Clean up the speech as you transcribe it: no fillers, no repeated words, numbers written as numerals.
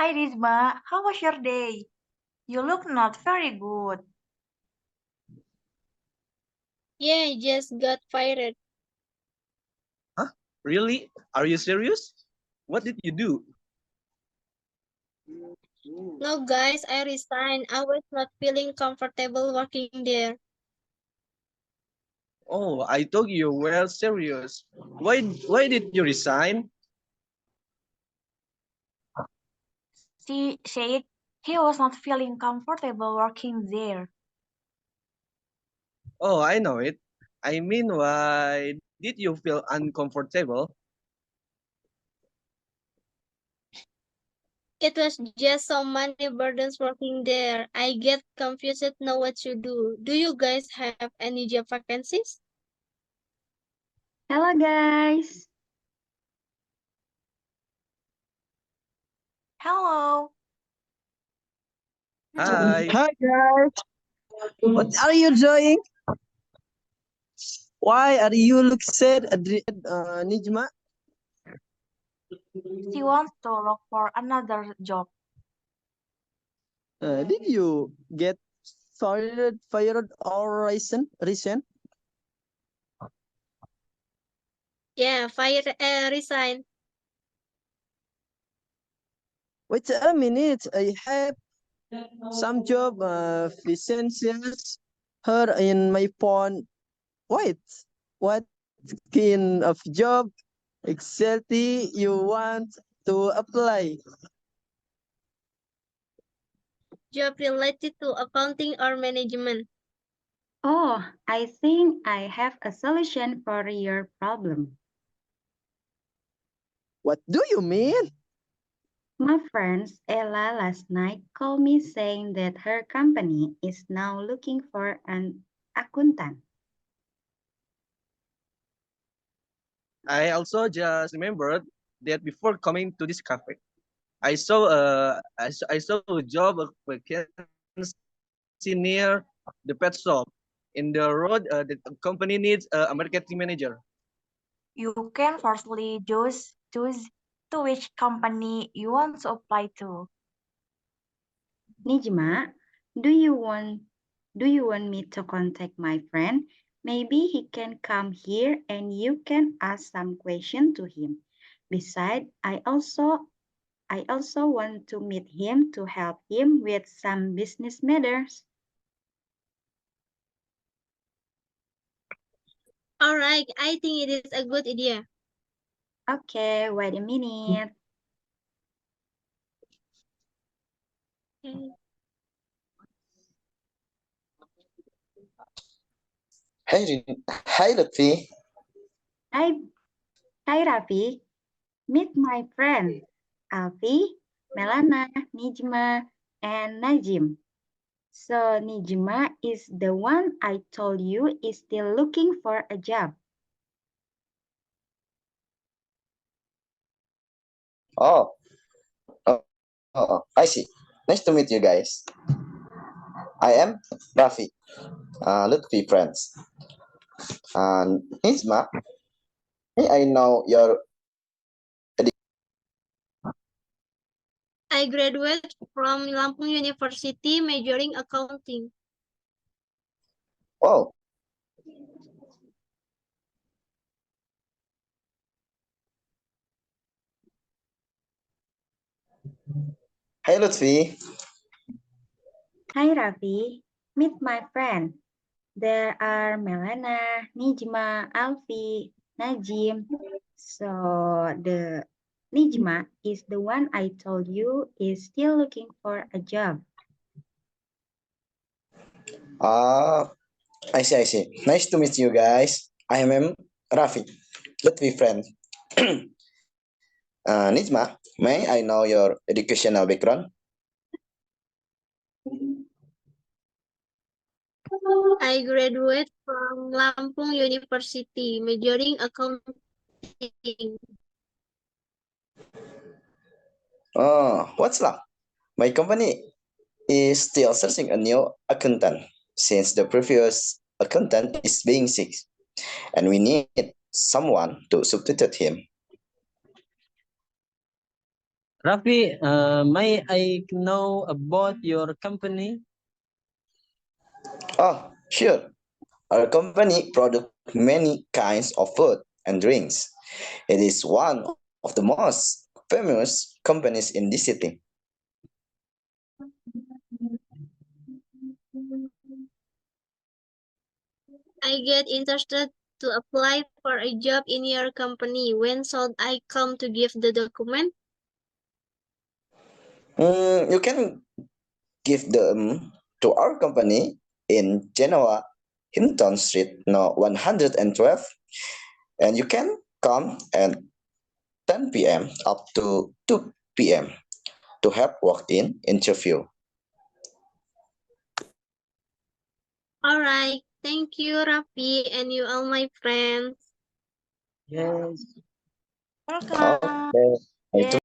Hi, Rizma. How was your day? You look not very good. Yeah, I just got fired. Huh? Really? Are you serious? What did you do? No, guys, I resigned. I was not feeling comfortable working there. Oh, I thought you were serious. Why did you resign? She said he was not feeling comfortable working there. Oh, I know it. I mean, why did you feel uncomfortable? It was just so many burdens working there. I get confused, know what to do. Do you guys have any job vacancies? Hello guys. Hello. Hi. Hi guys, what are you doing? Why are you look sad, Nijma? She wants to look for another job. Did you get fired or resign? Yeah, resign. Wait a minute, I have some job vacancies here in my phone. Wait, what kind of job exactly you want to apply? Job related to accounting or management. Oh, I think I have a solution for your problem. What do you mean? My friend Ella last night called me saying that her company is now looking for an accountant. I also just remembered that before coming to this cafe, I saw a job vacancy near the pet shop. In the road, the company needs a marketing manager. You can firstly choose to which company you want to apply to. Nijma, do you want me to contact my friend? Maybe he can come here and you can ask some question to him. Besides, I also want to meet him to help him with some business matters. All right, I think it is a good idea. Okay, wait a minute. Okay. Hi, Lutfi. Hi, hi Rafi. Meet my friend Alfi, Melana, Nijma, and Najim. So Nijma is the one I told you is still looking for a job. Oh, I see. Nice to meet you guys. I am Rafi, Lutfi friends. And Isma, may I know your I graduated from Lampung University majoring accounting. wow. Hi, Lutfi. Hi Rafi, meet my friend. There are Melana, Nijma, Alfi, Najim. So the Nijma is the one I told you is still looking for a job. Ah, I see. Nice to meet you guys. I am Rafi, Lutfi friend. Nizma, may I know your educational background? I graduated from Lampung University majoring accounting. Oh, what's luck? My company is still searching a new accountant since the previous accountant is being sick and we need someone to substitute him. Rafi, may I know about your company? Oh, sure. Our company produces many kinds of food and drinks. It is one of the most famous companies in this city. I get interested to apply for a job in your company. When should I come to give the document? You can give them to our company in Genoa, Hinton Street, no 112, and you can come at 10 p.m. up to 2 p.m. to have walk-in interview. All right. Thank you, Rafi, and you all my friends. Yes. Welcome. Okay. Yeah.